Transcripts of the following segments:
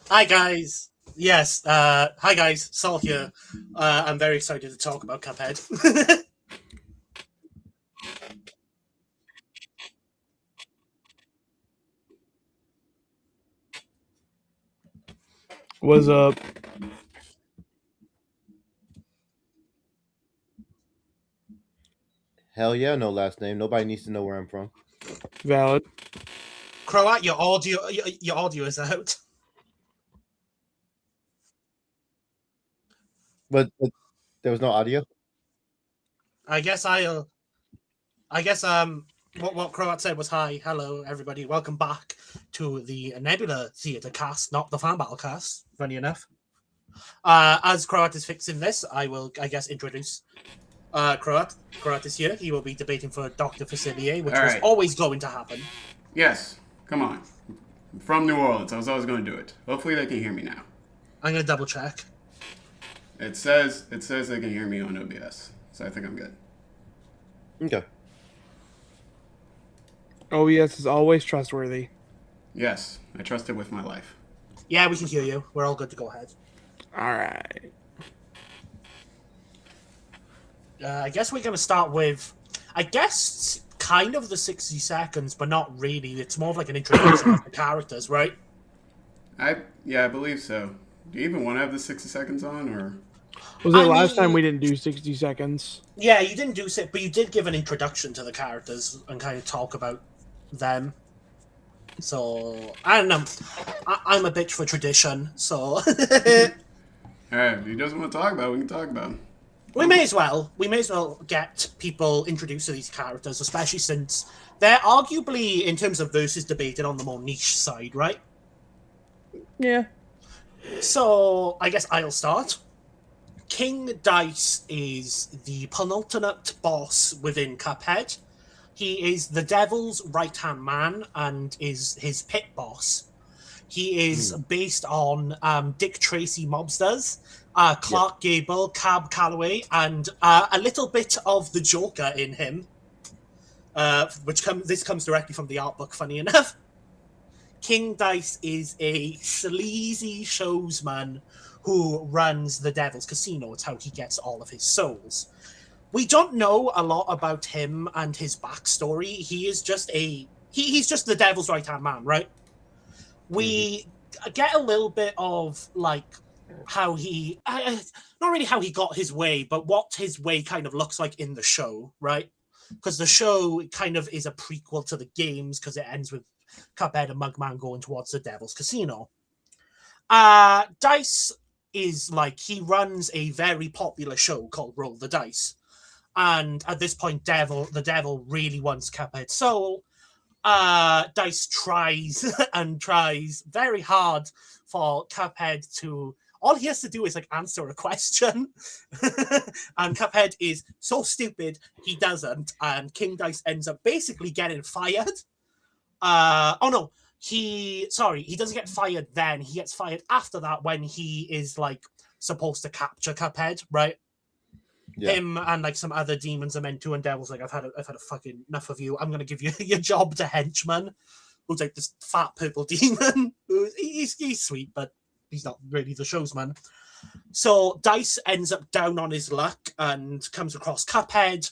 Hi guys. Yes. Hi guys. Sol here. I'm very excited to talk about Cuphead. What's up? Hell yeah, no last name. Nobody needs to know where I'm from. Valid. Croat, your audio is out. But there was no audio. I guess what Croat said was hi, hello everybody, welcome back to the Nebula Theatre cast, not the Fan Battle cast. Funny enough. As Croat is fixing this, I will, I guess, introduce Croat. Croat is here. He will be debating for Dr Facilier, which was always going to happen. Yes, come on. I'm from New Orleans. I was always going to do it. Hopefully they can hear me now. I'm going to double check. It says they can hear me on OBS, so I think I'm good. Okay. OBS is always trustworthy. Yes, I trust it with my life. Yeah, we can hear you. We're all good to go ahead. All right. I guess we're going to start with, I guess, kind of the 60 seconds, but not really. It's more of like an introduction of the characters, right? I believe so. Do you even want to have the 60 seconds on, or? Was it last time we didn't do 60 seconds? Yeah, you didn't do it, but you did give an introduction to the characters and kind of talk about them. So, I don't know. I'm a bitch for tradition, so... Alright, if he doesn't want to talk about it, we can talk about it. We may as well get people introduced to these characters, especially since they're arguably, in terms of versus, debated on the more niche side, right? Yeah. So, I guess I'll start. King Dice is the penultimate boss within Cuphead. He is the devil's right-hand man and is his pit boss. He is based on Dick Tracy mobsters, Clark Gable, Cab Calloway, and a little bit of the Joker in him. This comes directly from the art book, funny enough. King Dice is a sleazy showsman who runs the Devil's Casino. It's how he gets all of his souls. We don't know a lot about him and his backstory. He is just he's just the Devil's right-hand man, right? We get a little bit of, like, how he... not really how he got his way, but what his way kind of looks like in the show, right? Because the show kind of is a prequel to the games, because it ends with Cuphead and Mugman going towards the Devil's Casino. Dice is, like, he runs a very popular show called Roll the Dice. And at this point, the devil really wants Cuphead's soul. Dice tries and tries very hard for Cuphead to... All he has to do is, like, answer a question. And Cuphead is so stupid, he doesn't. And King Dice ends up basically getting fired. He doesn't get fired then. He gets fired after that when he is, like, supposed to capture Cuphead, right? Yeah. Him and, like, some other demons are meant to, and Devil's like, I've had a fucking enough of you. I'm going to give you your job to henchman, who's, like, this fat purple demon. He's sweet, but he's not really the showsman. So Dice ends up down on his luck and comes across Cuphead,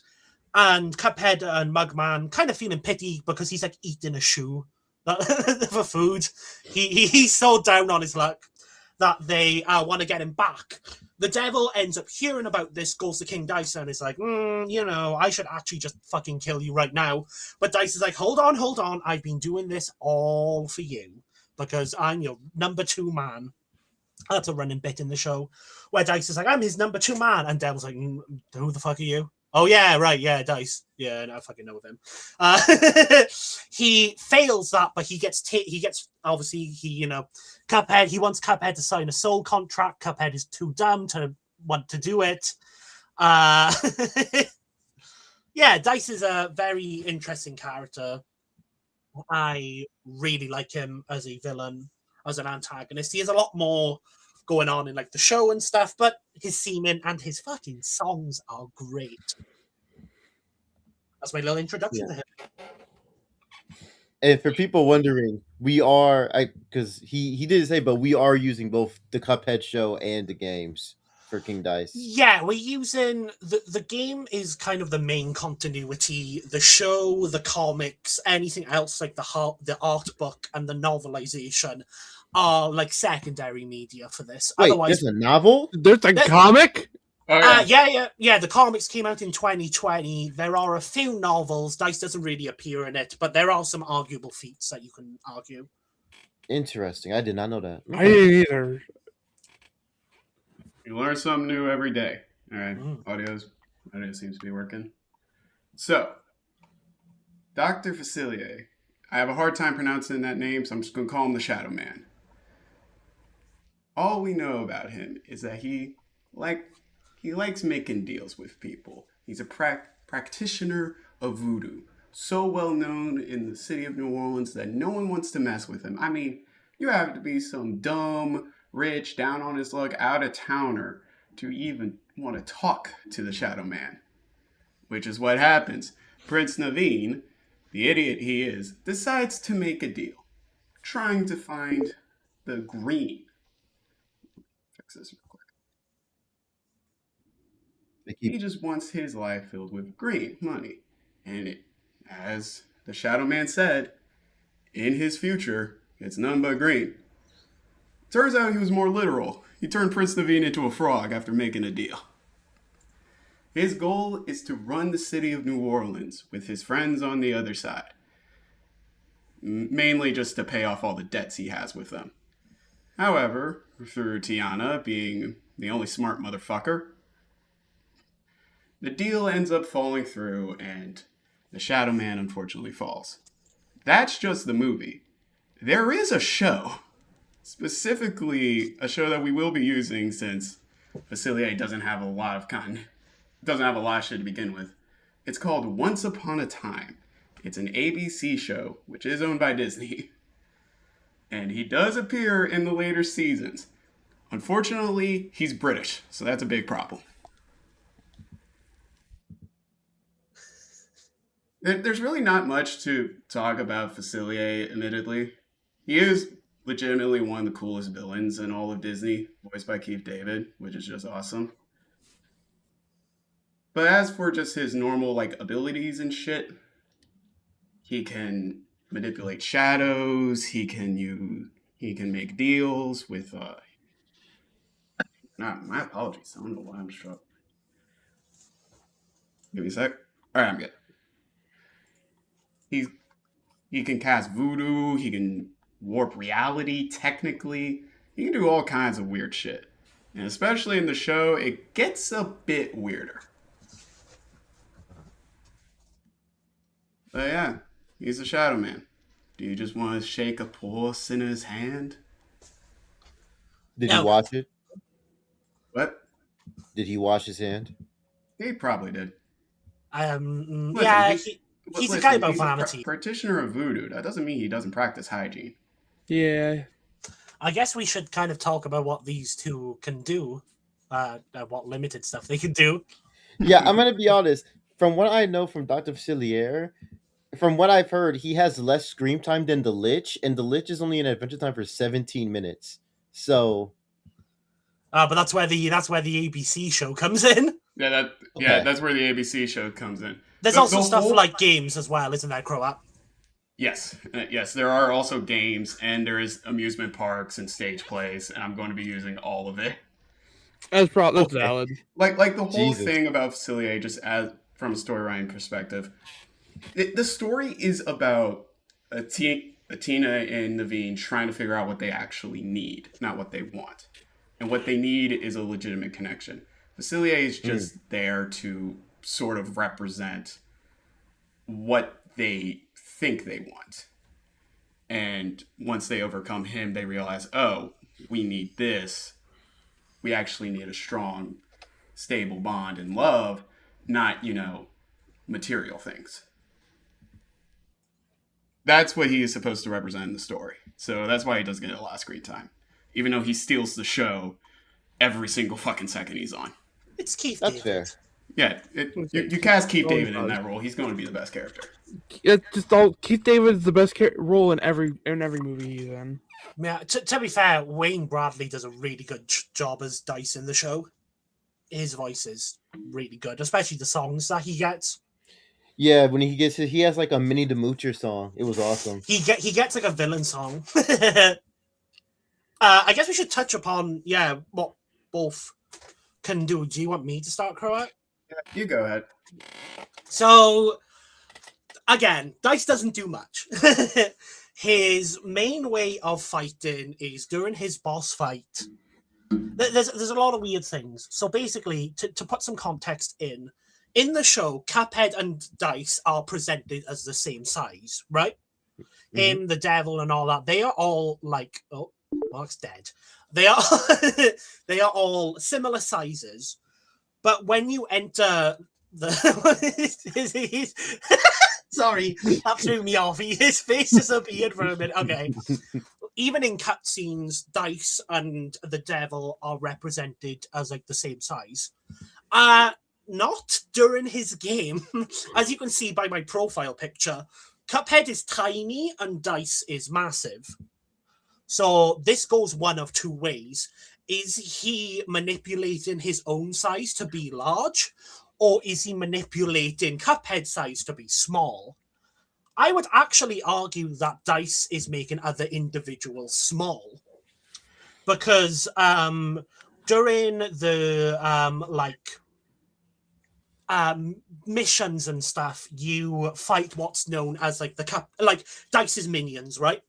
and Cuphead and Mugman kind of feeling pity because he's, like, eating a shoe for food. He's so down on his luck that they want to get him back. The devil ends up hearing about this, goes to King Dice, and is like, I should actually just fucking kill you right now. But Dice is like, hold on, I've been doing this all for you, because I'm your number 2 man. That's a running bit in the show, where Dice is like, I'm his number 2 man, and Devil's like, who the fuck are you? Oh yeah, right, yeah, Dice. Yeah, I fucking know of him. He fails that, but he gets obviously Cuphead. He wants Cuphead to sign a soul contract. Cuphead is too dumb to want to do it. Yeah, Dice is a very interesting character. I really like him as a villain, as an antagonist. He has a lot more going on in like the show and stuff, but his seeming and his fucking songs are great. That's my little introduction to him. And for people wondering, we are because he didn't say, but we are using both the Cuphead show and the games for King Dice. Yeah, we're using the game is kind of the main continuity. The show, the comics, anything else like the art book and the novelization are like secondary media for this. Wait, Otherwise, there's a novel? There's a comic? Oh, yeah. The comics came out in 2020. There are a few novels. Dice doesn't really appear in it, but there are some arguable feats that you can argue. Interesting. I did not know that. I didn't either. You learn something new every day. All right, audio seems to be working. So, Dr. Facilier. I have a hard time pronouncing that name, so I'm just going to call him the Shadow Man. All we know about him is that he likes making deals with people. He's a practitioner of voodoo, so well known in the city of New Orleans that no one wants to mess with him. I mean, you have to be some dumb, rich, down on his luck, out-of-towner to even want to talk to the Shadow Man. Which is what happens. Prince Naveen, the idiot he is, decides to make a deal, trying to find the green. Fix this real quick. He just wants his life filled with green money. And as the Shadow Man said, in his future, it's none but green. Turns out he was more literal. He turned Prince Naveen into a frog after making a deal. His goal is to run the city of New Orleans with his friends on the other side. Mainly just to pay off all the debts he has with them. However, through Tiana being the only smart motherfucker, the deal ends up falling through and the Shadow Man unfortunately falls. That's just the movie. There is a show. Specifically, a show that we will be using since Facilier doesn't have a lot of shit to begin with. It's called Once Upon a Time. It's an ABC show, which is owned by Disney. And he does appear in the later seasons. Unfortunately, he's British, so that's a big problem. There's really not much to talk about Facilier, admittedly. He is legitimately one of the coolest villains in all of Disney, voiced by Keith David, which is just awesome. But as for just his normal abilities and shit, he can manipulate shadows, he can make deals with my apologies, I don't know why I'm struck. Give me a sec. Alright, I'm good. He can cast voodoo, he can warp reality, technically. He can do all kinds of weird shit. And especially in the show, it gets a bit weirder. But yeah, he's a Shadow Man. Do you just want to shake a poor sinner's hand? Did he wash it? What? Did he wash his hand? He probably did. He's a guy about vanity. Practitioner of voodoo. That doesn't mean he doesn't practice hygiene. Yeah. I guess we should kind of talk about what these two can do, what limited stuff they can do. Yeah, I'm gonna be honest. From what I know from Dr. Facilier, from what I've heard, he has less screen time than the Lich, and the Lich is only in Adventure Time for 17 minutes. So, but that's where the ABC show comes in. That's where the ABC show comes in. There's also stuff like games as well, isn't there, Crow Up? Yes, there are also games, and there is amusement parks and stage plays, and I'm going to be using all of it. That's valid. Like the whole thing about Facilier, just as from a storyline perspective, the story is about Tina and Naveen trying to figure out what they actually need, not what they want. And what they need is a legitimate connection. Facilier is just there to sort of represent what they think they want. And once they overcome him, they realize, oh, we need this. We actually need a strong, stable bond and love, not, material things. That's what he is supposed to represent in the story. So that's why he doesn't get a lot of screen time. Even though he steals the show every single fucking second he's on. It's Keith That's David. fair. Yeah, you cast Keith David in that role, he's going to be the best character. Keith David is the best role in every movie he's in. Yeah, to be fair, Wayne Bradley does a really good job as Dice in the show. His voice is really good, especially the songs that he gets. Yeah, when he has like a Minnie the Moocher song. It was awesome. He gets like a villain song. I guess we should touch upon what both can do. Do you want me to start, Croat? Yeah, you go ahead. So again, Dice doesn't do much. His main way of fighting is during his boss fight. There's a lot of weird things. So basically, to put some context in the show, Cuphead and Dice are presented as the same size, right? Mm-hmm. Him, the devil, and all that. They are all like, oh, Mark's dead. They are they are all similar sizes, but when you enter the sorry, that threw me off. His face disappeared for a minute. Okay. Even in cutscenes, Dice and the devil are represented as like the same size. Not during his game. As you can see by my profile picture, Cuphead is tiny and Dice is massive. So this goes one of two ways. Is he manipulating his own size to be large? Or is he manipulating Cuphead's size to be small? I would actually argue that Dice is making other individuals small. Because during the missions and stuff, you fight what's known as like Dice's minions, right?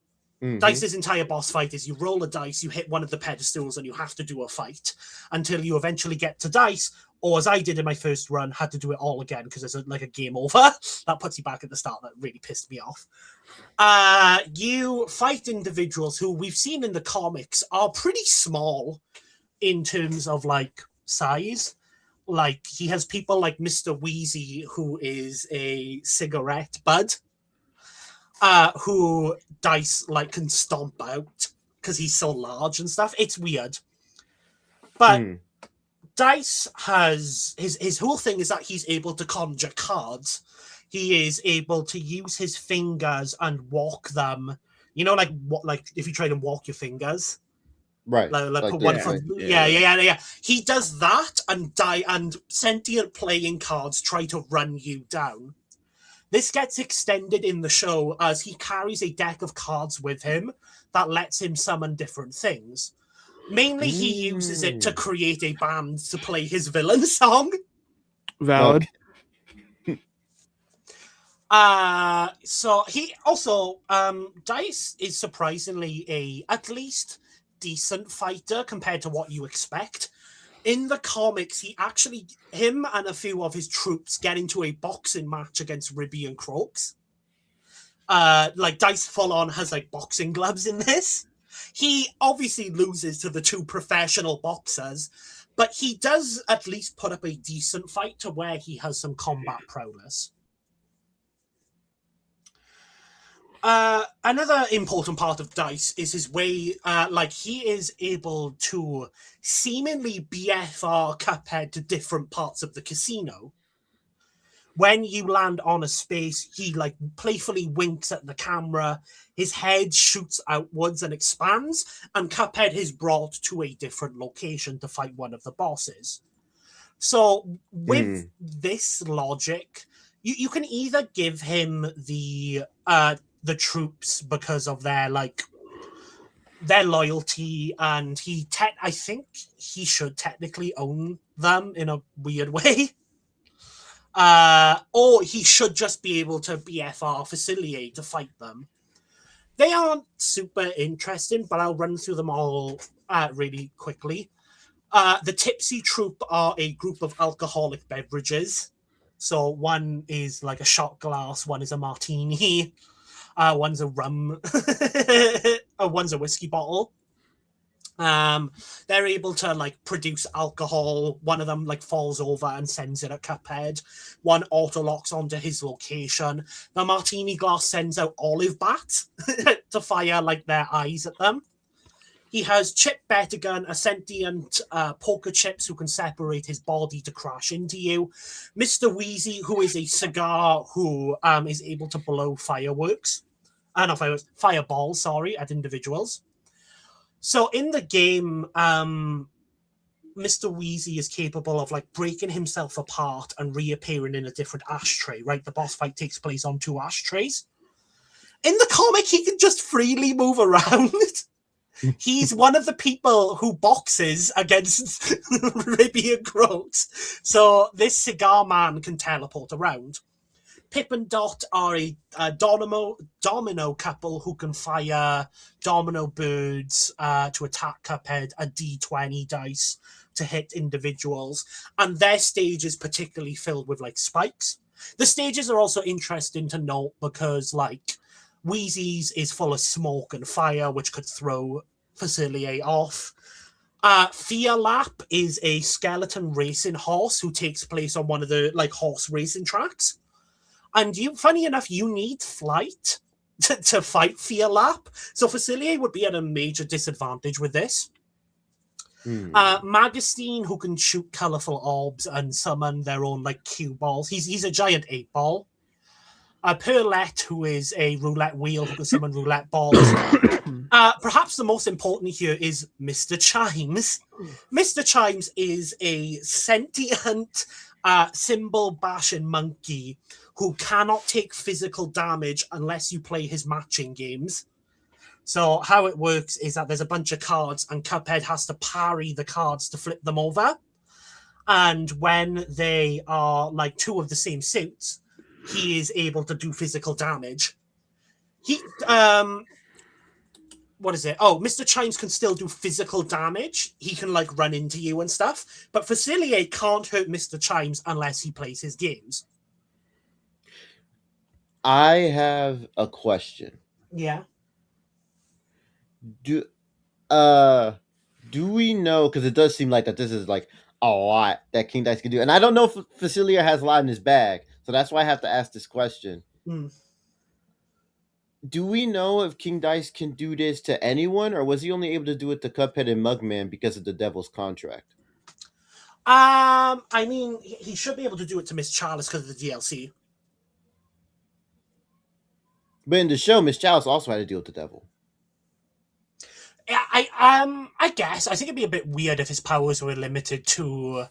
Mm-hmm. Dice's entire boss fight is you roll a dice, you hit one of the pedestals, and you have to do a fight until you eventually get to Dice, or as I did in my first run, had to do it all again because there's a game over. That puts you back at the start. That really pissed me off. You fight individuals who we've seen in the comics are pretty small in terms of like size. Like he has people like Mr. Wheezy, who is a cigarette bud. Who Dice like can stomp out because he's so large and stuff. It's weird. But Dice has his whole thing is that he's able to conjure cards. He is able to use his fingers and walk them. You know, like if you try to walk your fingers. Right. Like put one from yeah. He does that and sentient playing cards try to run you down. This gets extended in the show as he carries a deck of cards with him that lets him summon different things. Mainly, he uses it to create a band to play his villain song. Valid. So he also, Dice is surprisingly a at least decent fighter compared to what you expect. In the comics, him and a few of his troops get into a boxing match against Ribby and Croaks. Dice full on has like boxing gloves in this. He obviously loses to the two professional boxers, but he does at least put up a decent fight to where he has some combat prowess. Another important part of Dice is his way, he is able to seemingly BFR Cuphead to different parts of the casino. When you land on a space, he playfully winks at the camera, his head shoots outwards and expands, and Cuphead is brought to a different location to fight one of the bosses. So with this logic, you can either give him the troops because of their loyalty, and I think he should technically own them in a weird way. Or he should just be able to BFR Facilier to fight them. They aren't super interesting, but I'll run through them all really quickly. The Tipsy Troop are a group of alcoholic beverages. So one is like a shot glass, one is a martini, one's a rum, one's a whiskey bottle. They're able to like produce alcohol. One of them like falls over and sends it at Cuphead. One auto locks onto his location. The martini glass sends out olive bats to fire like their eyes at them. He has Chip Bettigan, a sentient poker chips who can separate his body to crash into you. Mr. Wheezy, who is a cigar who is able to blow fireworks. Not fireworks, fireballs, sorry, at individuals. So in the game, Mr. Wheezy is capable of like breaking himself apart and reappearing in a different ashtray, right? The boss fight takes place on 2 ashtrays. In the comic, he can just freely move around. He's one of the people who boxes against Ribby and Groats. So this cigar man can teleport around. Pip and Dot are a domino couple who can fire domino birds to attack Cuphead, a D20 dice to hit individuals. And their stage is particularly filled with like spikes. The stages are also interesting to note because like Wheezy's is full of smoke and fire, which could throw Facilier off. Fear Lap is a skeleton racing horse who takes place on one of the like horse racing tracks. And funny enough, you need flight to fight Fear Lap. So Facilier would be at a major disadvantage with this. Magostine, who can shoot colourful orbs and summon their own like cue balls. He's a giant 8-ball. Perlette, who is a roulette wheel who can summon roulette balls. Perhaps the most important here is Mr. Chimes. Mr. Chimes is a sentient cymbal bashing monkey who cannot take physical damage unless you play his matching games. So how it works is that there's a bunch of cards and Cuphead has to parry the cards to flip them over. And when they are like 2 of the same suits, he is able to do physical damage. What is it? Oh, Mr. Chimes can still do physical damage. He can like run into you and stuff. But Facilier can't hurt Mr. Chimes unless he plays his games. I have a question. Yeah. Do we know, because it does seem like that this is like a lot that King Dice can do, and I don't know if Facilier has a lot in his bag, so that's why I have to ask this question. Do we know if King Dice can do this to anyone, or was he only able to do it to Cuphead and Mugman because of the Devil's Contract? I mean, he should be able to do it to Miss Chalice because of the DLC. But in the show, Miss Chalice also had to deal with the devil. I guess. I think it'd be a bit weird if his powers were limited to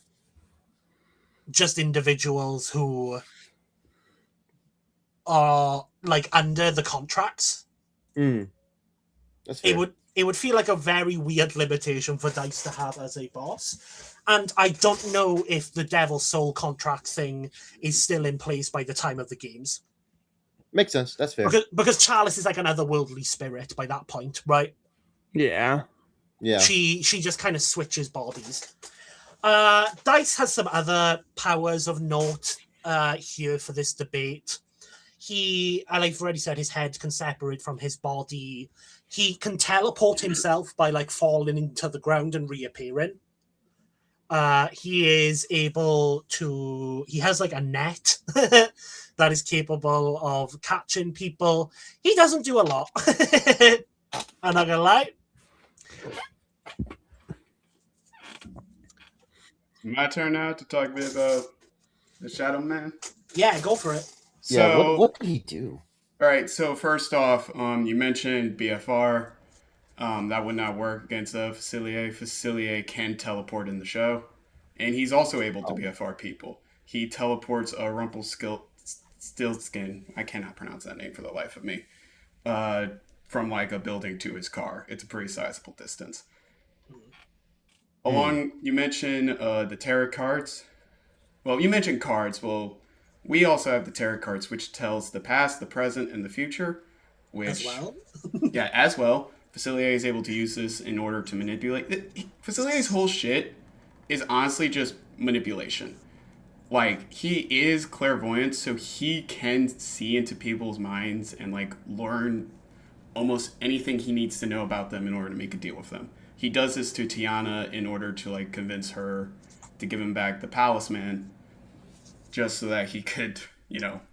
just individuals who are like under the contracts. That's fair. It would feel like a very weird limitation for Dice to have as a boss. And I don't know if the Devil's Soul contract thing is still in place by the time of the games. Makes sense. That's fair. Because Chalice is like an otherworldly spirit by that point, right? Yeah. She just kind of switches bodies. Dice has some other powers of note here for this debate. He, I've already said, his head can separate from his body. He can teleport himself by like falling into the ground and reappearing. He is able to. He has like a net that is capable of catching people. He doesn't do a lot. I'm not gonna lie. My turn now to talk a bit about the Shadow Man. Yeah, go for it. So, what did he do? All right. So first off, you mentioned BFR. That would not work against Facilier. Facilier can teleport in the show, and he's also able to BFR people. He teleports a Rumpelstiltskin. I cannot pronounce that name for the life of me. From like a building to his car. It's a pretty sizable distance. You mentioned the tarot cards. Well, you mentioned cards. Well, we also have the tarot cards, which tells the past, the present, and the future. Which, as well? Yeah, as well. Facilier is able to use this in order to manipulate. Facilier's whole shit is honestly just manipulation. like he is clairvoyant, so he can see into people's minds and like learn almost anything he needs to know about them in order to make a deal with them. He does this to Tiana in order to like convince her to give him back the Palace Man, just so that he could,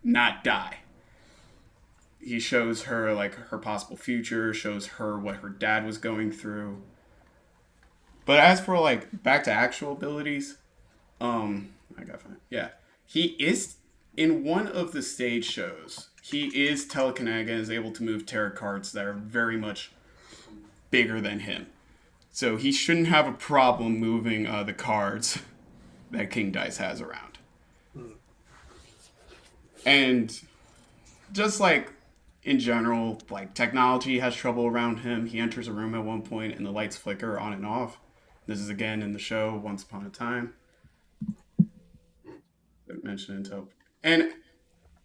not die. He shows her like her possible future, shows her what her dad was going through. But as for like back to actual abilities, I gotta find it. Yeah. He is in one of the stage shows. He is telekinetic and is able to move tarot cards that are very much bigger than him. So he shouldn't have a problem moving the cards that King Dice has around. And just like in general, like technology has trouble around him. He enters a room at one point and the lights flicker on and off. This is again in the show Once Upon a Time. Mentioned until. And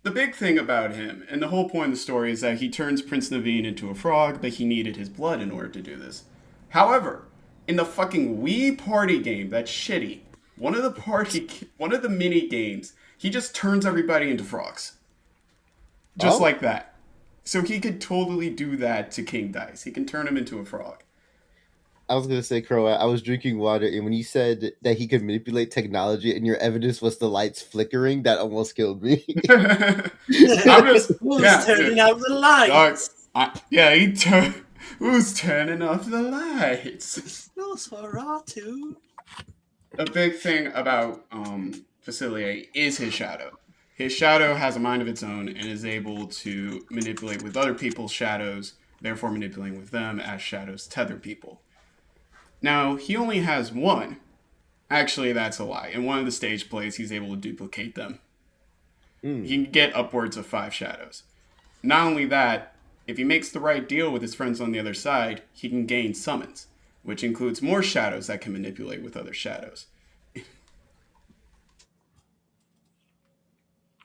the big thing about him, and the whole point of the story, is that he turns Prince Naveen into a frog, but he needed his blood in order to do this. However, in the fucking Wii party game, that's shitty, one of the mini games, he just turns everybody into frogs. Just like that. So he could totally do that to King Dice. He can turn him into a frog. I was gonna say, Crow, I was drinking water, and when you said that he could manipulate technology, and your evidence was the lights flickering, that almost killed me. Who's turning out the lights? Who's turning off the lights? Nosferatu. A big thing about Facilier is his shadow. His shadow has a mind of its own and is able to manipulate with other people's shadows, therefore manipulating with them as shadows tether people. Now, he only has one. Actually, that's a lie. In one of the stage plays, he's able to duplicate them. He can get upwards of 5 shadows. Not only that, if he makes the right deal with his friends on the other side, he can gain summons, which includes more shadows that can manipulate with other shadows.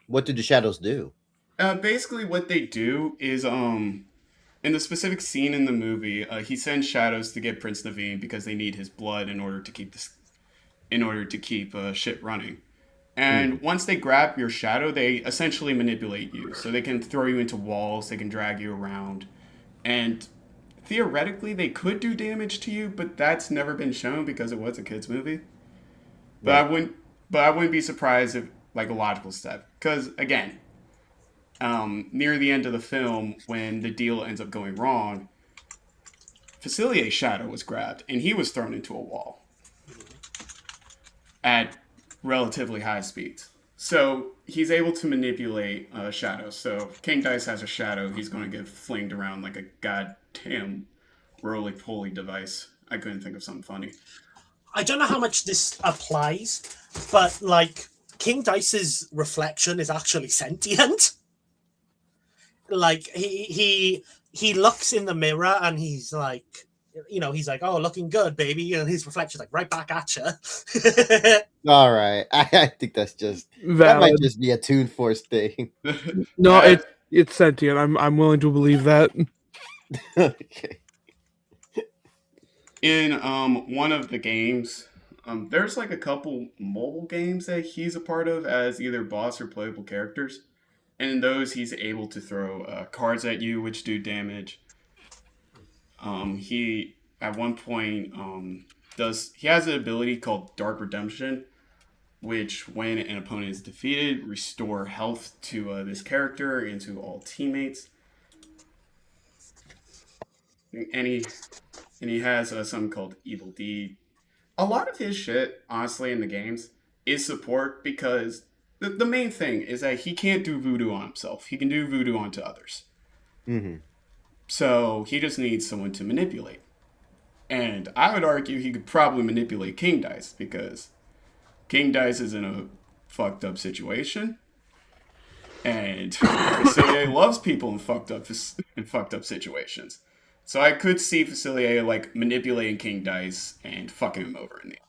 What do the shadows do? Basically, what they do is, in the specific scene in the movie, he sends shadows to get Prince Naveen because they need his blood in order to keep shit running. And once they grab your shadow, they essentially manipulate you. So they can throw you into walls, they can drag you around, and theoretically they could do damage to you, but that's never been shown because it was a kids movie. But I wouldn't be surprised if like a logical step, because again, near the end of the film, when the deal ends up going wrong, Facilier's shadow was grabbed, and he was thrown into a wall at relatively high speeds. So he's able to manipulate shadows. So if King Dice has a shadow, he's going to get flinged around like a goddamn roly-poly device. I couldn't think of something funny. I don't know how much this applies, but like King Dice's reflection is actually sentient. Like he looks in the mirror and he's like, he's like, "Oh, looking good, baby," and his reflection's like right back at you. All right, I think that's just that might just be a Toon Force thing. No, it's sentient. I'm willing to believe that. Okay. In one of the games, there's like a couple mobile games that he's a part of as either boss or playable characters. And in those, he's able to throw cards at you, which do damage. He, at one point, he has an ability called Dark Redemption, which, when an opponent is defeated, restore health to this character and to all teammates. And he has something called Evil Deed. A lot of his shit, honestly, in the games, is support because the main thing is that he can't do voodoo on himself. He can do voodoo onto others. Mm-hmm. So he just needs someone to manipulate. And I would argue he could probably manipulate King Dice because King Dice is in a fucked up situation. And Facilier loves people in fucked up situations. So I could see Facilier like manipulating King Dice and fucking him over in the end.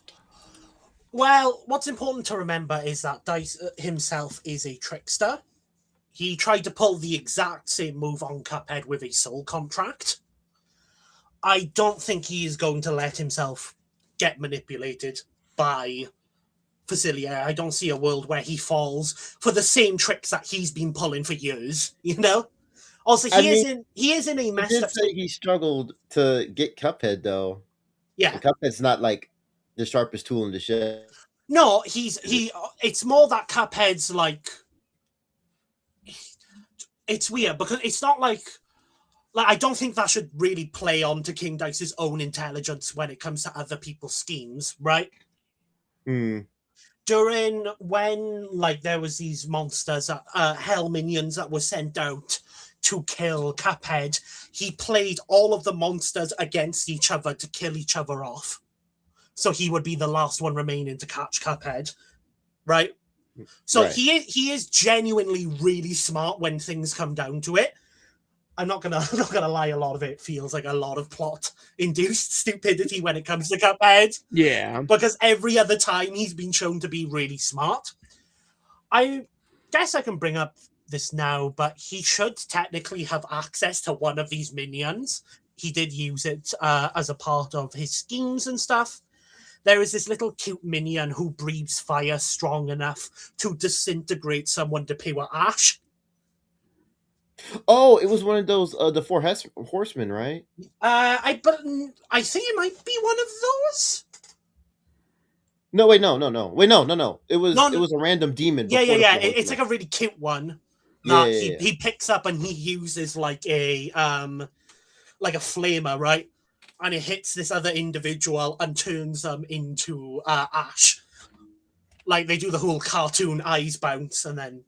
Well, what's important to remember is that Dice himself is a trickster. He tried to pull the exact same move on Cuphead with a soul contract. I don't think he is going to let himself get manipulated by Facilier. I don't see a world where he falls for the same tricks that he's been pulling for years, you know? Also, he is in a He messed did up say he struggled to get Cuphead though. Yeah. And Cuphead's not like the sharpest tool in the shed. No, it's more that Cuphead's like, it's weird because it's not like I don't think that should really play on to King Dice's own intelligence when it comes to other people's schemes, right? During when like there was these monsters, hell minions that were sent out to kill Cuphead, he played all of the monsters against each other to kill each other off. So he would be the last one remaining to catch Cuphead, right? So Right. he is genuinely really smart when things come down to it. I'm not gonna lie, a lot of it feels like a lot of plot induced stupidity when it comes to Cuphead. Yeah. Because every other time he's been shown to be really smart. I guess I can bring up this now, but he should technically have access to one of these minions. He did use it as a part of his schemes and stuff. There is this little cute minion who breathes fire strong enough to disintegrate someone to pure ash. Oh, it was one of those the four horsemen, right? I think it might be one of those. No, wait, no. It was a random demon. Yeah. before the four It's horsemen. like a really cute one Yeah, that yeah. he picks up and he uses like a flamer, right? And it hits this other individual and turns them into ash. Like they do the whole cartoon eyes bounce and then.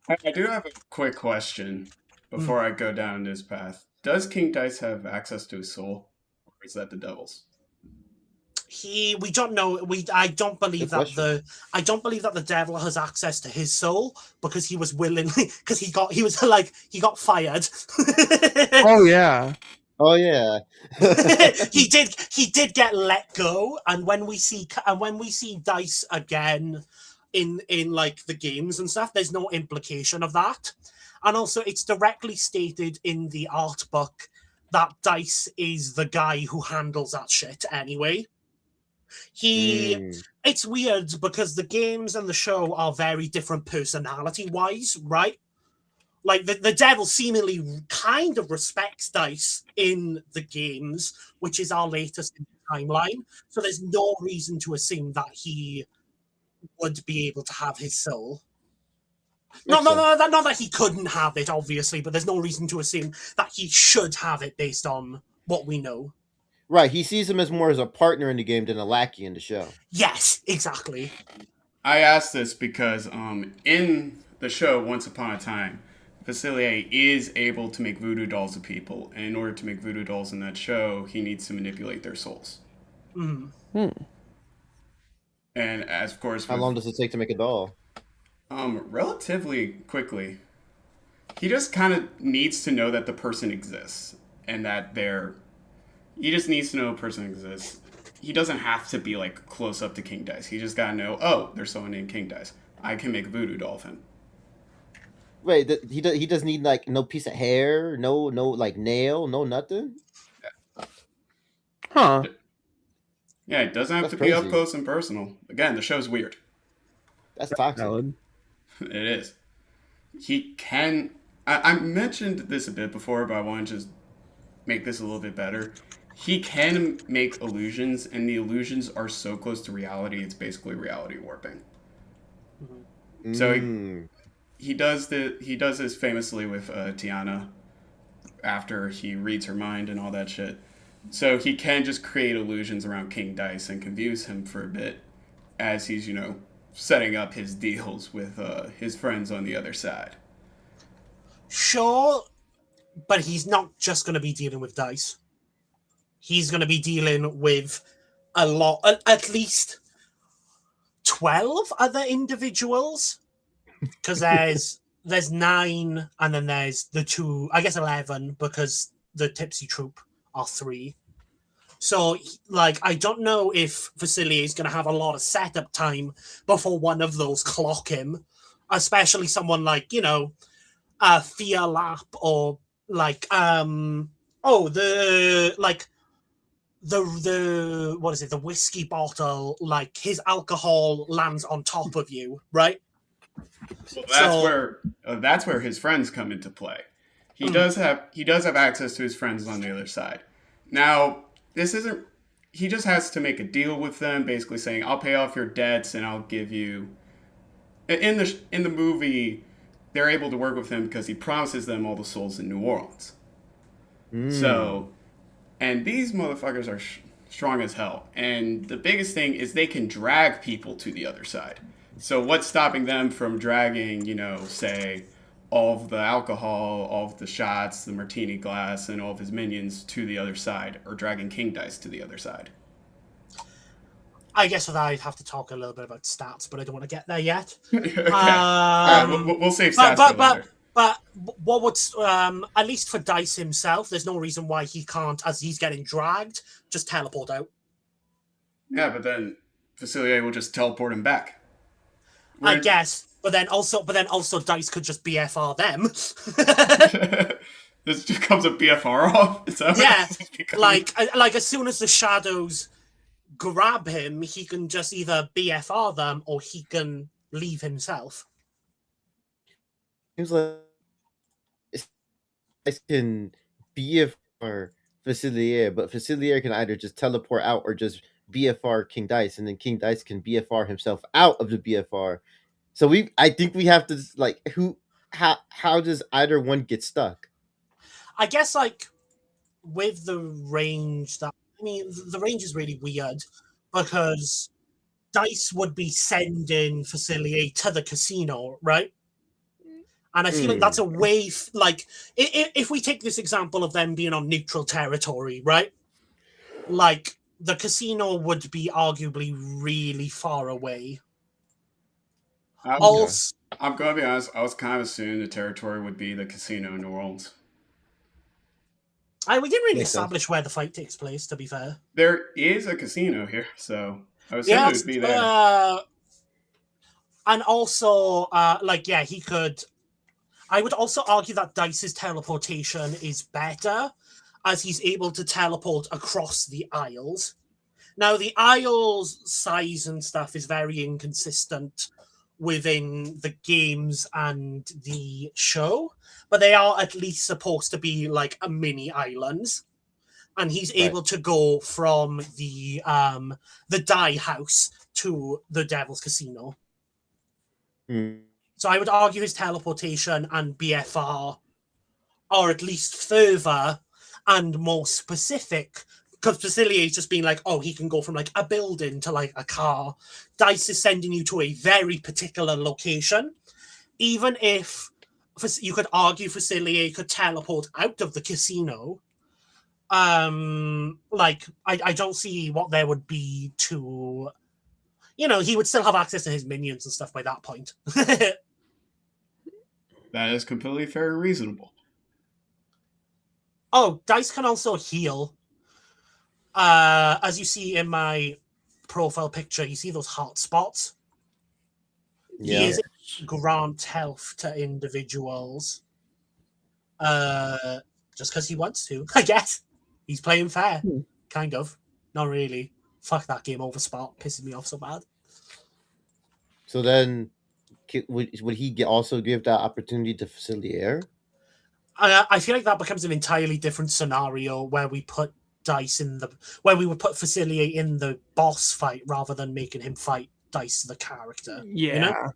I do have a quick question before I go down this path. Does King Dice have access to his soul, or is that the devil's? We don't know. I don't believe Good that I don't believe that the devil has access to his soul because he was willingly because he got fired. Oh yeah. Oh yeah. he did get let go, and when we see Dice again in like the games and stuff, there's no implication of that. And also it's directly stated in the art book that Dice is the guy who handles that shit anyway. It's weird because the games and the show are very different personality wise, right? Like the devil seemingly kind of respects Dice in the games, which is our latest in the timeline. So there's no reason to assume that he would be able to have his soul. Not that he couldn't have it, obviously, but there's no reason to assume that he should have it based on what we know. Right, he sees him as more as a partner in the game than a lackey in the show. Yes, exactly. I asked this because in the show Once Upon a Time, Facilier is able to make voodoo dolls of people, and in order to make voodoo dolls in that show, he needs to manipulate their souls. And as of course, How long does it take to make a doll? Relatively quickly. He just kind of needs to know that the person exists, and that he just needs to know a person exists. He doesn't have to be like close up to King Dice. He just gotta know, oh, there's someone named King Dice. I can make a voodoo doll of him. Wait, he doesn't need like no piece of hair, no like nail, no nothing. Huh. Yeah, it doesn't have That's to be up crazy. close and personal. Again, the show's weird. That's toxic. Valid. It is. He can. I mentioned this a bit before, but I want to just make this a little bit better. He can make illusions, and the illusions are so close to reality, it's basically reality warping. So he does this famously with Tiana after he reads her mind and all that shit. So he can just create illusions around King Dice and confuse him for a bit as he's, setting up his deals with his friends on the other side. Sure, but he's not just going to be dealing with Dice. He's going to be dealing with at least 12 other individuals. Because there's 9, and then there's the 2, I guess 11, because the Tipsy Troop are 3. So, I don't know if Facilier is going to have a lot of setup time before one of those clock him, especially someone like, Fear Lap or oh, the what is it? The whiskey bottle, like his alcohol lands on top of you, right? Well, that's where his friends come into play. He does have access to his friends on the other side. Now, this isn't. He just has to make a deal with them, basically saying, "I'll pay off your debts and I'll give you." In the movie, they're able to work with him because he promises them all the souls in New Orleans. So, and these motherfuckers are strong as hell. And the biggest thing is they can drag people to the other side. So what's stopping them from dragging, say, all of the alcohol, all of the shots, the martini glass, and all of his minions to the other side, or dragging King Dice to the other side? I guess that I'd have to talk a little bit about stats, but I don't want to get there yet. Okay. All right, we'll save stats for later. But what would, at least for Dice himself, there's no reason why he can't, as he's getting dragged, just teleport out. Yeah, but then Facilier will just teleport him back. I guess, but then also Dice could just BFR them. This becomes a BFR off. Like as soon as the shadows grab him, he can just either BFR them or he can leave himself. Seems like Dice can BFR Facilier, but Facilier can either just teleport out or just BFR King Dice, and then King Dice can BFR himself out of the BFR. So I think we have to how does either one get stuck? I guess like with the range the range is really weird because Dice would be sending Facilier to the casino, right? And I feel like that's a way, if we take this example of them being on neutral territory, right? Like, the casino would be arguably really far away. I'm going to be honest, I was kind of assuming the territory would be the casino in New Orleans. We didn't really establish where the fight takes place, to be fair. There is a casino here, so I was assuming it would be there. And also, he could... I would also argue that Dice's teleportation is better, as he's able to teleport across the aisles. Now, the aisles' size and stuff is very inconsistent within the games and the show, but they are at least supposed to be like a mini islands. And he's able to go from the Die House to the Devil's Casino. So I would argue his teleportation and BFR are at least further and more specific, because Facilier is just being like, oh, he can go from like a building to like a car. Dice is sending you to a very particular location. Even if you could argue Facilier could teleport out of the casino, I don't see what there would be to... he would still have access to his minions and stuff by that point. That is completely fair and reasonable. Oh, Dice can also heal. As you see in my profile picture, you see those hot spots? Yeah. He is grant health to individuals. Just because he wants to, I guess. He's playing fair. Kind of. Not really. Fuck that game over spot. Pisses me off so bad. So then, would he also give that opportunity to Facilier? I feel like that becomes an entirely different scenario where we put where we would put Facilier in the boss fight rather than making him fight Dice the character. Yeah.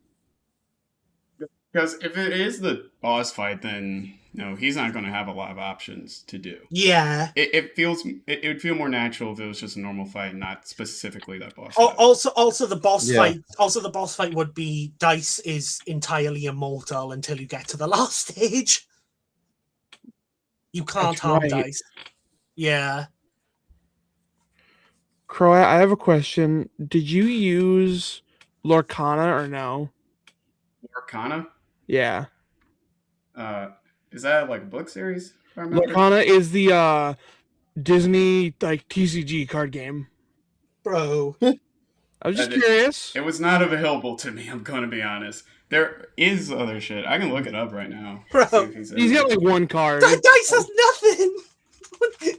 Because if it is the boss fight, then he's not going to have a lot of options to do. Yeah. It would feel more natural if it was just a normal fight, not specifically that boss fight. Also the boss fight. Also, the boss fight would be Dice is entirely immortal until you get to the last stage. You can't harm Dice. Yeah. Crow, I have a question. Did you use Lorcana or no? Lorcana? Yeah. Is that like a book series? Lorcana is the Disney TCG card game. Bro. I was just curious. It was not available to me, I'm going to be honest. There is other shit. I can look it up right now. Bro. He's got like one card. That Dice has nothing.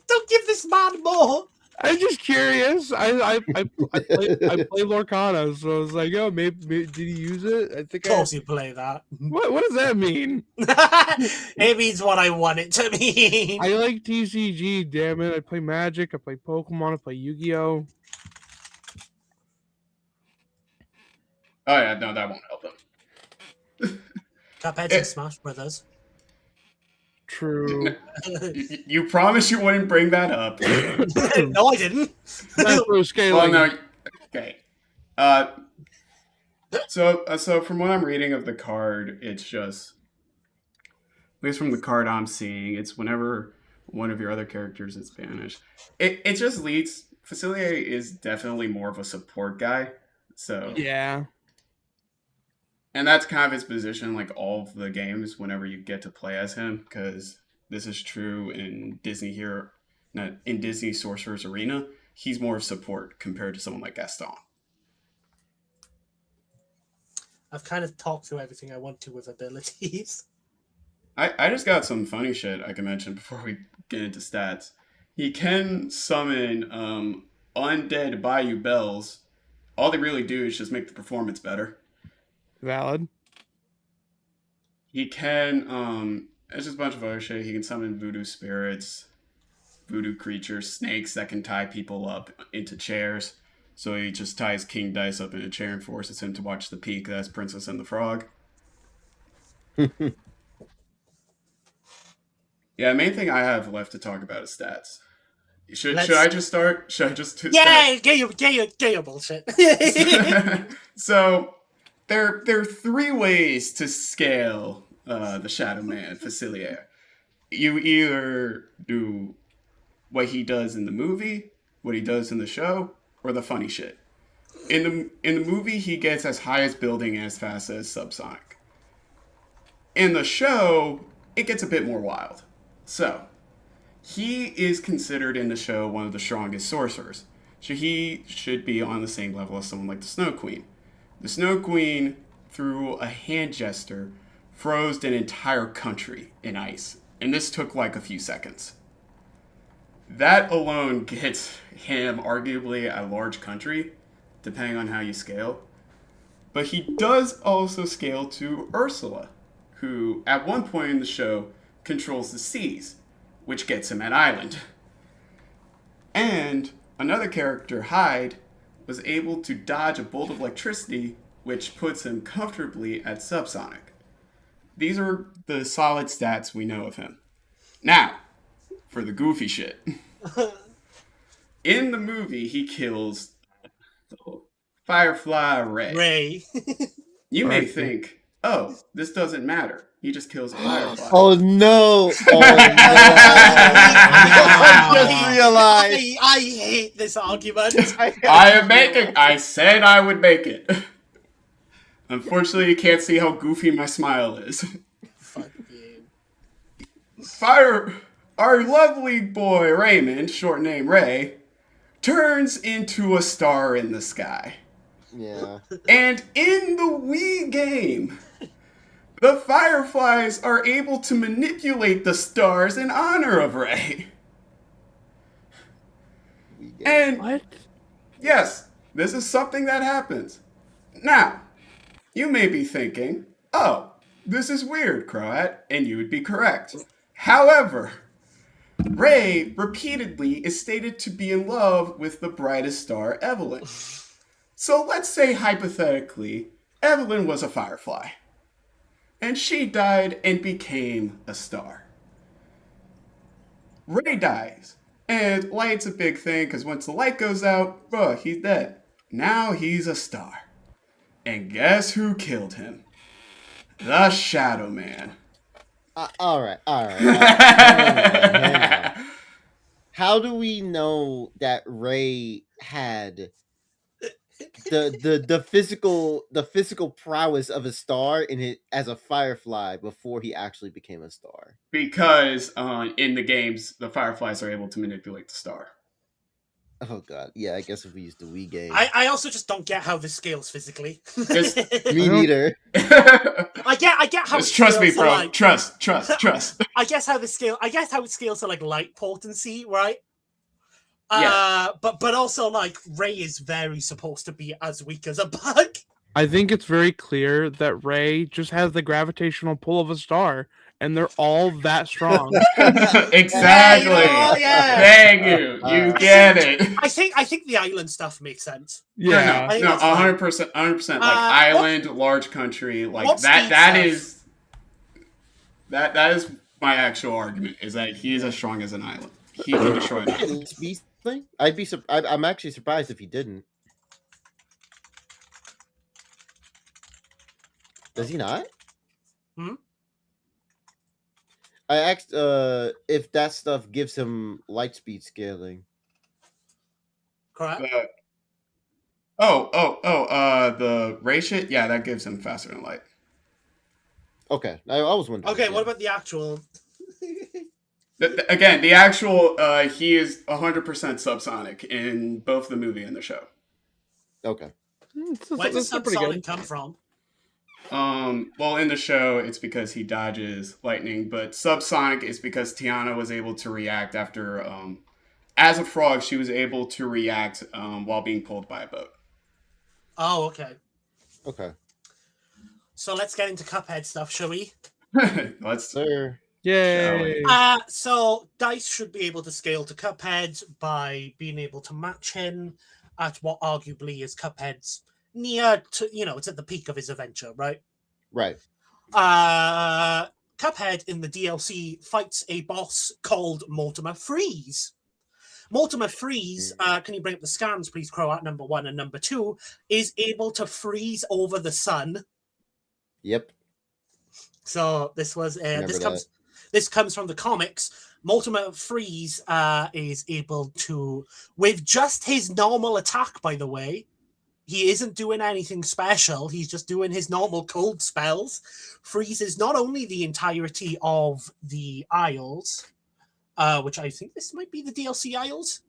Don't give this man more. I'm just curious. I play Lorcana, so I was like, oh, maybe did he use it? I think Of course you play that. What does that mean? It means what I want it to mean. I like TCG. Damn it! I play Magic. I play Pokemon. I play Yu-Gi-Oh. Oh yeah, no, that won't help him. Cuphead's in Smash Brothers. True. You promised you wouldn't bring that up. No, I didn't. Macro scaling. Well, no. Okay. So from what I'm reading of the card, it's just, at least from the card I'm seeing, it's whenever one of your other characters is banished. It just leads. Facilier is definitely more of a support guy. So Yeah. And that's kind of his position, like all of the games, whenever you get to play as him, because this is true in Disney here, not in Disney Sorcerer's Arena. He's more of support compared to someone like Gaston. I've kind of talked through everything I want to with abilities. I just got some funny shit I can mention before we get into stats. He can summon undead Bayou Bells. All they really do is just make the performance better. Valid. He can, it's just a bunch of other shit. He can summon voodoo spirits, voodoo creatures, snakes that can tie people up into chairs. So he just ties King Dice up in a chair and forces him to watch the peak. That's Princess and the Frog. Yeah, the main thing I have left to talk about is stats. Should I just start? Should I just get your bullshit. So there are three ways to scale the Shadow Man Facilier. You either do what he does in the movie, what he does in the show, or the funny shit. In the movie, he gets as high as building and as fast as subsonic. In the show, it gets a bit more wild. So, he is considered in the show one of the strongest sorcerers. So he should be on the same level as someone like the Snow Queen. The Snow Queen, through a hand gesture, froze an entire country in ice. And this took like a few seconds. That alone gets him arguably a large country, depending on how you scale. But he does also scale to Ursula, who at one point in the show controls the seas, which gets him an island. And another character, Hyde, was able to dodge a bolt of electricity, which puts him comfortably at subsonic. These are the solid stats we know of him. Now, for the goofy shit. In the movie, he kills Firefly Ray. You may think, oh, this doesn't matter. He just kills a firefly. Oh no! Oh no! I just realized. I hate this argument. I said I would make it. Unfortunately, you can't see how goofy my smile is. Fuck you. Our lovely boy Raymond, short name Ray, turns into a star in the sky. Yeah. And in the Wii game, the Fireflies are able to manipulate the stars in honor of Ray. And What? yes, this is something that happens. Now, you may be thinking, oh, this is weird, Croat, and you would be correct. However, Ray repeatedly is stated to be in love with the brightest star, Evelyn. So let's say, hypothetically, Evelyn was a firefly. And she died and became a star. Ray dies. And light's a big thing, because once the light goes out, he's dead. Now he's a star. And guess who killed him? The Shadow Man. All right. Hang on. How do we know that Ray had the physical prowess of a star in it as a firefly before he actually became a star? Because in the games, the Fireflies are able to manipulate the star. Oh god, yeah. I guess if we use the Wii game, I also just don't get how this scales physically. Just- me neither. I get how it Just trust me, scales to, bro. like, Trust. I guess how it scales to like light potency, right? Yeah. But also like Ray is very supposed to be as weak as a bug. I think it's very clear that Ray just has the gravitational pull of a star, and they're all that strong. Exactly. Yeah. Thank you. You get it. I think the island stuff makes sense. Yeah. I think No, that's fine. 100%. Like What- island, large country, like what that. speed That stuff? is that is my actual argument. Is that he is as strong as an island. He can destroy an island. I'm actually surprised if he didn't. Does he not? Hmm? I asked if that stuff gives him light speed scaling. Correct. The ray shit. Yeah, that gives him faster than light. Okay, I was wondering. Okay, yeah. what about the actual? Again, the actual he is 100% subsonic in both the movie and the show. Okay. Where does That's pretty subsonic good. come from? Well, in the show, it's because he dodges lightning, but subsonic is because Tiana was able to react after, as a frog, she was able to react while being pulled by a boat. Oh, okay. Okay. So let's get into Cuphead stuff, shall we? Let's. Sir. Yay! So Dice should be able to scale to Cuphead by being able to match him at what arguably is Cuphead's near to, it's at the peak of his adventure, right? Right. Cuphead in the DLC fights a boss called Mortimer Freeze. Mortimer Freeze, can you bring up the scans, please, Crow, at number 1 and number 2, is able to freeze over the sun. Yep. So this was this comes from the comics. Mortimer Freeze is able to, with just his normal attack, by the way, he isn't doing anything special. He's just doing his normal cold spells. Freezes not only the entirety of the Isles, which I think this might be the DLC Isles,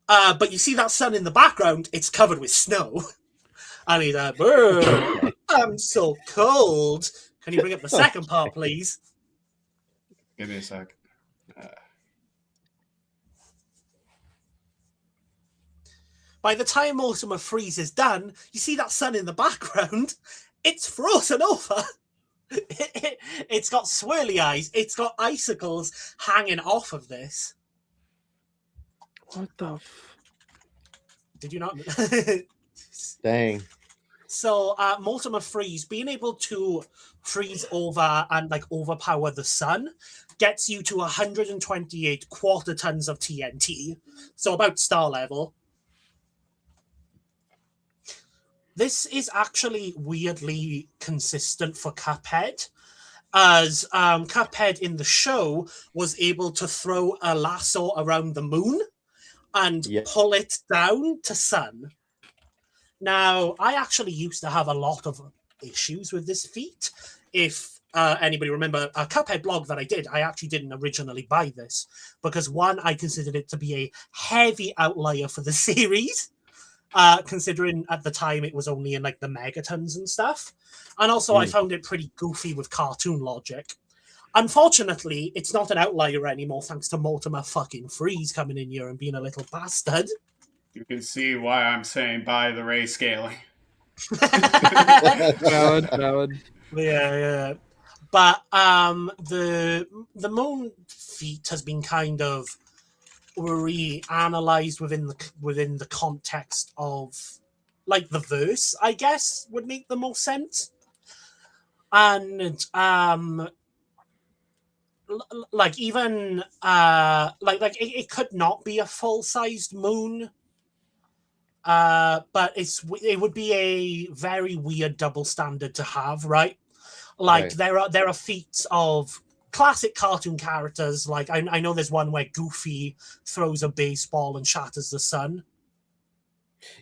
but you see that sun in the background, it's covered with snow. And he's like, I'm so cold. Can you bring up the second part, please? Give me a sec. By the time Mortimer Freeze is done, you see that sun in the background. It's frozen over. It's got swirly eyes. It's got icicles hanging off of this. What the? Did you not? Dang. So Mortimer Freeze, being able to freeze over and like overpower the sun, gets you to 128 quarter tons of TNT. So about star level. This is actually weirdly consistent for Cuphead, as Cuphead in the show was able to throw a lasso around the moon and pull it down to sun. Now, I actually used to have a lot of issues with this feat. If anybody remember a Cuphead blog that I did, I actually didn't originally buy this because, one, I considered it to be a heavy outlier for the series. Considering at the time it was only in like the megatons and stuff. And also I found it pretty goofy with cartoon logic. Unfortunately, it's not an outlier anymore thanks to Mortimer fucking Freeze coming in here and being a little bastard. You can see why I'm saying buy the ray scaling. Valid. Yeah. But the moon feat has been kind of reanalyzed within the context of like the verse, I guess would make the most sense. And like even it could not be a full-sized moon, but it would be a very weird double standard to have, right? Like there are feats of classic cartoon characters, like I know there's one where Goofy throws a baseball and shatters the sun.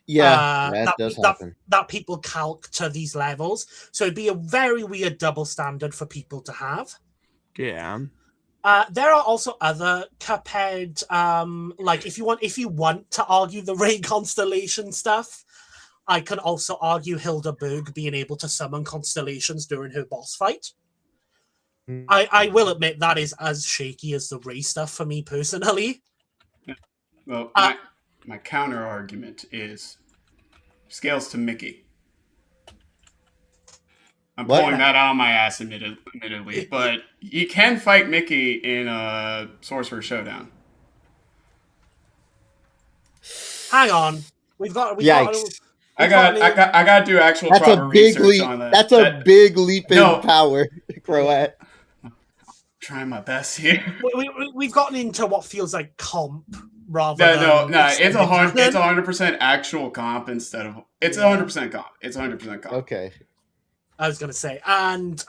Yeah, that does happen. That people calc to these levels. So it'd be a very weird double standard for people to have. Yeah. There are also other Cuphead, like if you want to argue the Ray constellation stuff, I can also argue Hildeberg being able to summon constellations during her boss fight. I will admit that is as shaky as the Ray stuff for me personally. Well, Uh, my counter argument is scales to Mickey. I'm What? pulling that out of my ass, admittedly, but you can fight Mickey in a Sorcerer Showdown. Hang on, we've got Yikes. I got to do actual That's proper a big research leap. on that. That's a big leap in No. power, Croat. Trying my best here. We've gotten into what feels like comp rather No, than it's extended canon. 100% actual comp instead of it's 100% comp. It's 100% comp. Okay. I was going to say, and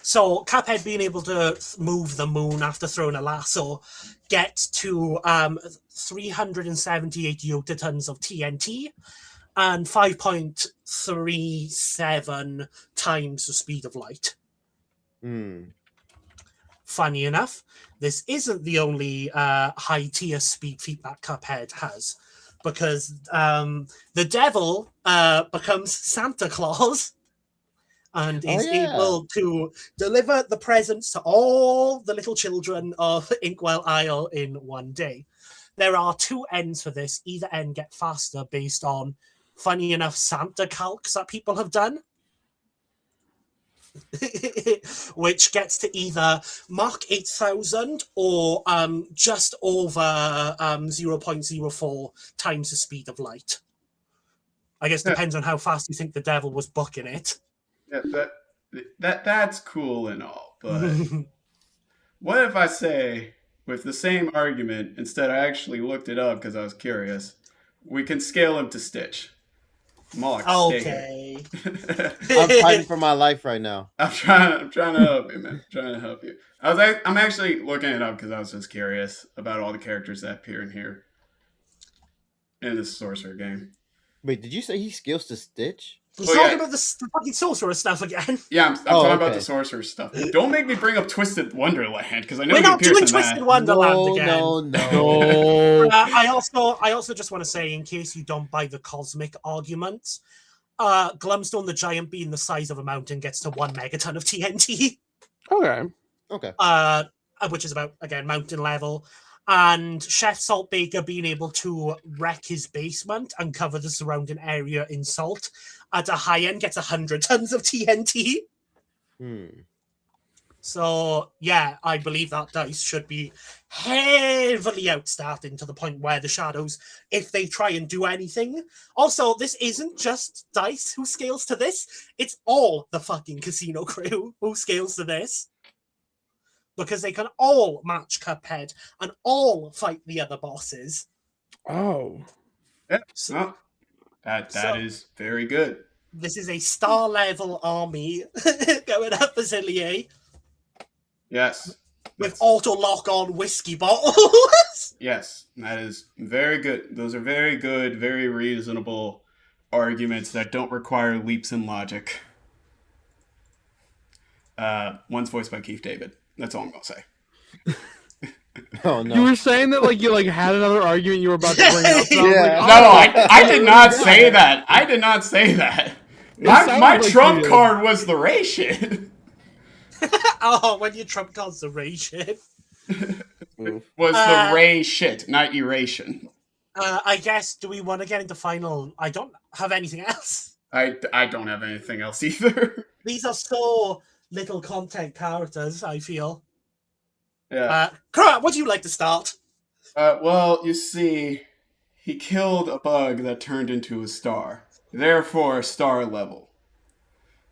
so Cuphead being able to move the moon after throwing a lasso gets to 378 yotatons of TNT and 5.37 times the speed of light. Funny enough, this isn't the only high tier speed feat that Cuphead has, because the devil becomes Santa Claus and is able to deliver the presents to all the little children of Inkwell Isle in one day. There are two ends for this. Either end get faster based on, funny enough, Santa calcs that people have done. Which gets to either Mach 8,000 or just over 0.04 times the speed of light. I guess depends on how fast you think the devil was booking it. Yeah, that's cool and all, but what if I say, with the same argument, instead I actually looked it up because I was curious, we can scale him to Stitch. Mark, okay. I'm fighting for my life right now. I'm trying to help you, man. I'm trying to help you. I'm actually looking it up because I was just curious about all the characters that appear in here in this sorcerer game. Wait, did you say he scales to Stitch? He's talking about the fucking sorcerer stuff again. Yeah, I'm talking about the sorcerer stuff. Don't make me bring up Twisted Wonderland because I know we're not doing in Twisted that. Wonderland again. No. I also just want to say, in case you don't buy the cosmic argument, Glumstone the Giant being the size of a mountain gets to 1 megaton of TNT. Okay. Which is about, again, mountain level. And Chef Saltbaker being able to wreck his basement and cover the surrounding area in salt at a high end gets 100 tons of TNT. So, yeah, I believe that dice should be heavily outstarting to the point where the shadows, if they try and do anything... Also, this isn't just dice who scales to this. It's all the fucking casino crew who scales to this. Because they can all match Cuphead and all fight the other bosses. Oh. Yeah, that is very good. This is a star-level army going up Facilier. Yes. With auto-lock-on whiskey bottles. Yes, that is very good. Those are very good, very reasonable arguments that don't require leaps in logic. One's voiced by Keith David. That's all I'm gonna say. Oh no! You were saying that like you had another argument you were about to bring up. I did not say that. I did not say that. My trump card was the Ray shit. Oh, when your trump card's the Ray shit. Was the Ray shit, not eration. I guess, do we want to get into final? I don't have anything else. I don't have anything else either. These are so little content characters, I feel. Yeah. Krat, would you like to start? Well, you see, he killed a bug that turned into a star. Therefore, star level.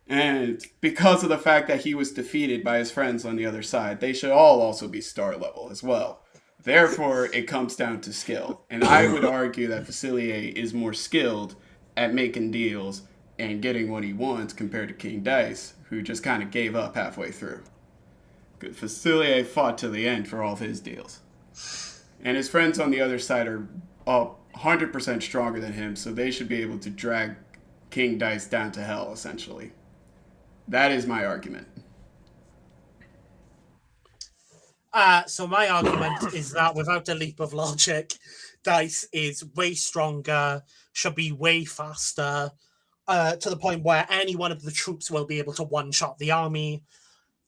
And because of the fact that he was defeated by his friends on the other side, they should all also be star level as well. Therefore, it comes down to skill. And I would argue that Facilier is more skilled at making deals and getting what he wants compared to King Dice, who just kind of gave up halfway through. Facilier fought to the end for all of his deals. And his friends on the other side are 100% stronger than him, so they should be able to drag King Dice down to hell, essentially. That is my argument. So my argument is that without a leap of logic, Dice is way stronger, should be way faster, to the point where any one of the troops will be able to one-shot the army.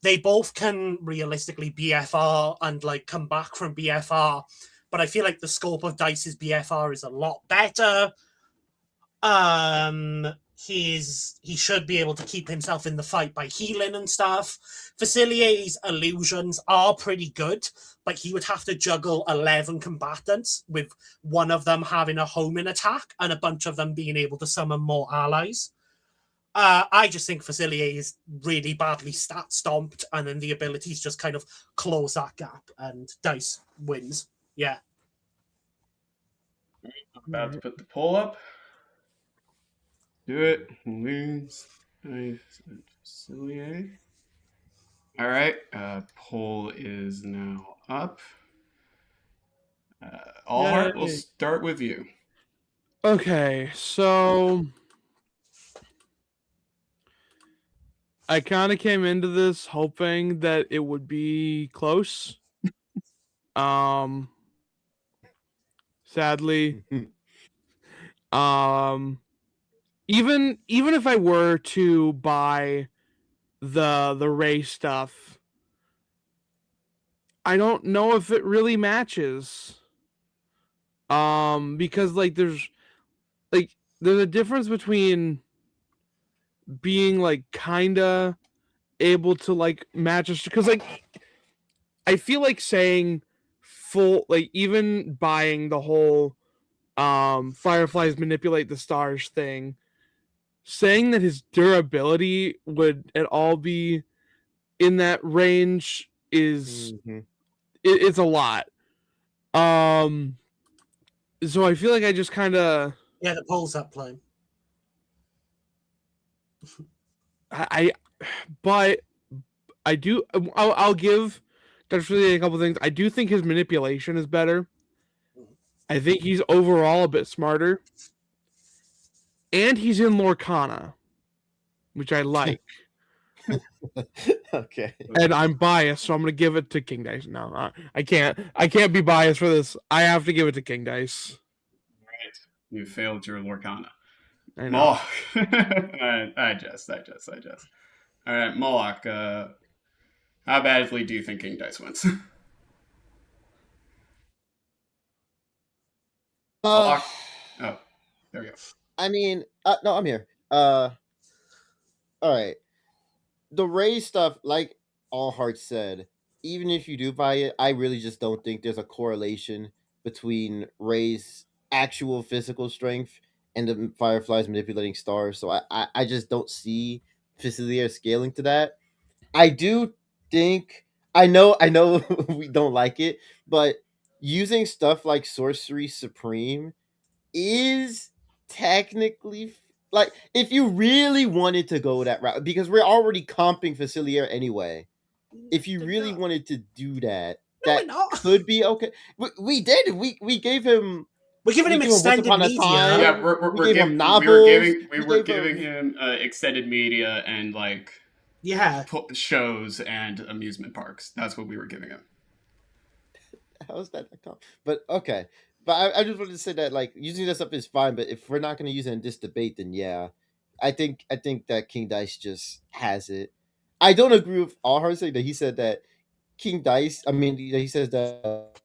They both can realistically BFR and like come back from BFR, but I feel like the scope of Dice's BFR is a lot better. He should be able to keep himself in the fight by healing and stuff. Facilier's illusions are pretty good, but he would have to juggle 11 combatants, with one of them having a homing attack and a bunch of them being able to summon more allies. I just think Facilier is really badly stat stomped, and then the abilities just kind of close that gap, and Dice wins. Yeah. I'm about to put the poll up. Do it. Wins. Dice and Facilier. All right. Poll is now up. Allheart, we'll start with you. Okay, so I kind of came into this hoping that it would be close. Sadly, even if I were to buy the Ray stuff, I don't know if it really matches. Because there's a difference between being kinda able to match us, because I feel like saying full, even buying the whole Fireflies manipulate the stars thing, saying that his durability would at all be in that range is it's a lot. So I feel like I just kind of the poll's up, playing. But I do. I'll give Dr. Facilier a couple things. I do think his manipulation is better. I think he's overall a bit smarter, and he's in Lorcana, which I like. Okay. And I'm biased, so I'm gonna give it to King Dice. No, I can't. I can't be biased for this. I have to give it to King Dice. Right. You failed your Lorcana. I know. I just. All right, Moloch, how badly do you think King Dice wins? Moloch? Oh, there we go. I mean, no, I'm here. All right. The Ray stuff, like Allheart said, even if you do buy it, I really just don't think there's a correlation between Ray's actual physical strength and the Fireflies manipulating stars. So I just don't see Facilier scaling to that. I do think I know we don't like it, but using stuff like Sorcery Supreme is technically if you really wanted to go that route, because we're already comping Facilier anyway. If you really wanted to do that, that could be okay. We did. We gave him. We're giving him extended media. Yeah, we gave him novels. We were giving him extended media and shows and amusement parks. That's what we were giving him. How's that? But okay. But I just wanted to say that using this stuff is fine, but if we're not going to use it in this debate, then yeah, I think that King Dice just has it. I don't agree with Allheart saying that he said that King Dice. I mean, he says that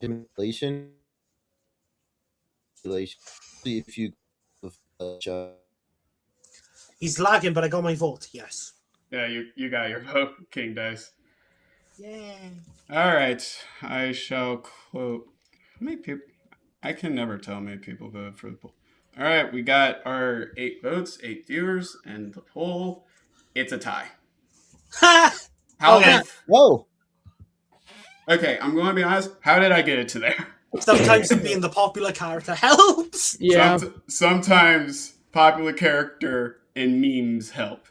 manipulation. If you, he's lagging, but I got my vote. Yes. Yeah, you got your vote, King Dice. Yay! All right, I shall quote. How many people? I can never tell how many people voted for the poll. All right, we got our 8 votes, 8 viewers, and the poll. It's a tie. Okay. Whoa. Okay, I'm going to be honest. How did I get it to there? Sometimes being the popular character helps. Yeah. Sometimes popular character and memes help.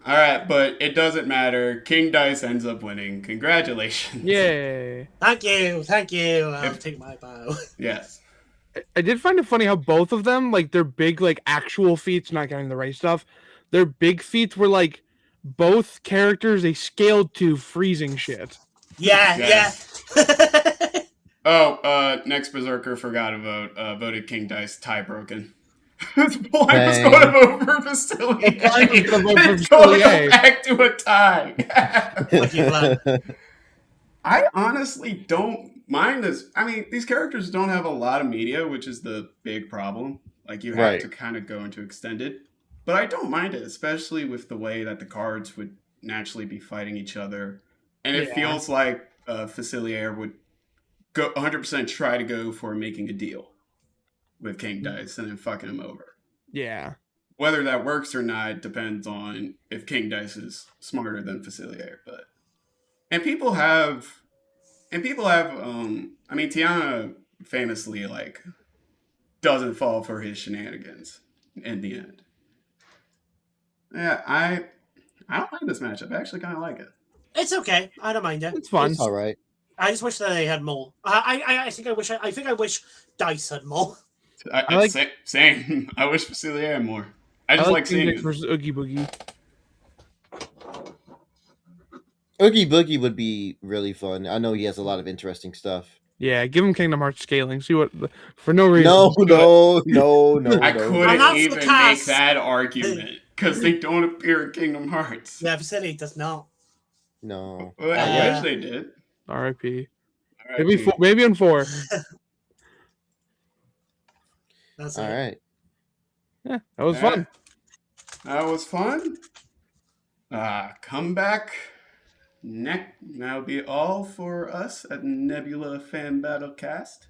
All right, but it doesn't matter. King Dice ends up winning. Congratulations. Yay. Thank you. I'll take my bow. Yes. I did find it funny how both of them, their big, actual feats, not getting the race stuff, their big feats were, both characters, they scaled to freezing shit. Yeah, Yes. yeah. Oh, next Berserker forgot to vote. Voted King Dice tie broken. Blind was Dang. going to vote for Facilier. Blind was gonna vote for It's going to Facilier. go back to a tie. Fuck you, Blind. I honestly don't mind this. I mean, these characters don't have a lot of media, which is the big problem. Like, you have Right. to kind of go into extended. But I don't mind it, especially with the way that the cards would naturally be fighting each other. And it Yeah. feels like Facilier would go 100% try to go for making a deal with King Dice and then fucking him over. Yeah. Whether that works or not depends on if King Dice is smarter than Facilier. But people have I mean, Tiana famously like doesn't fall for his shenanigans in the end. Yeah, I don't mind this matchup. I actually kind of like it. It's okay. I don't mind it. It's fun. It's all right. I just wish that they had more. I think I wish Dice had more. I like- same. I wish Facilier had more. I just like King seeing Dice it. versus Oogie Boogie. Oogie Boogie would be really fun. I know he has a lot of interesting stuff. Yeah, give him Kingdom Hearts scaling. See what for no reason. No, just do it. no. I no. couldn't And that's even because- make that argument because they don't appear in Kingdom Hearts. Yeah, Facility does not. No. Well, I Yeah. wish they did. R.I.P. All Maybe right, maybe in 4. That's All it. right. Yeah, that was fun. That was fun. Come back. That'll be all for us at Nebula Fan Battle Cast.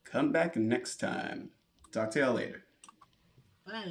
Come back next time. Talk to y'all later. Bye.